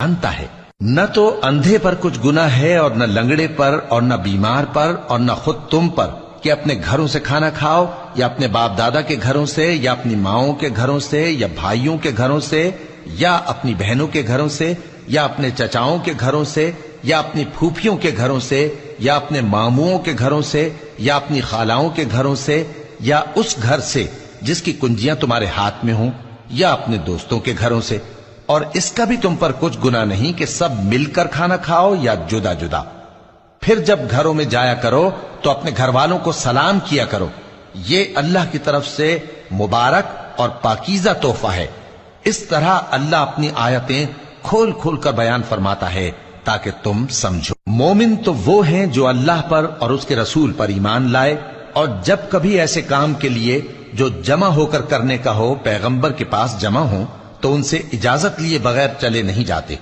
جانتا ہے۔ نہ تو اندھے پر کچھ گناہ ہے اور نہ لنگڑے پر اور نہ بیمار پر اور نہ خود تم پر کہ اپنے گھروں سے کھانا کھاؤ یا اپنے باپ دادا کے گھروں سے یا اپنی ماؤں کے گھروں سے یا بھائیوں کے گھروں سے یا اپنی بہنوں کے گھروں سے یا اپنے چچاؤں کے گھروں سے یا اپنی پھوپھیوں کے گھروں سے یا اپنے ماموؤں کے گھروں سے یا اپنی خالاؤں کے گھروں سے یا اس گھر سے جس کی کنجیاں تمہارے ہاتھ میں ہوں یا اپنے دوستوں کے گھروں سے، اور اس کا بھی تم پر کچھ گناہ نہیں کہ سب مل کر کھانا کھاؤ یا جدا جدا۔ پھر جب گھروں میں جایا کرو تو اپنے گھر والوں کو سلام کیا کرو، یہ اللہ کی طرف سے مبارک اور پاکیزہ تحفہ ہے۔ اس طرح اللہ اپنی آیتیں کھول کھول کر بیان فرماتا ہے تاکہ تم سمجھو۔ مومن تو وہ ہیں جو اللہ پر اور اس کے رسول پر ایمان لائے، اور جب کبھی ایسے کام کے لیے جو جمع ہو کر کرنے کا ہو پیغمبر کے پاس جمع ہوں تو ان سے اجازت لیے بغیر چلے نہیں جاتے۔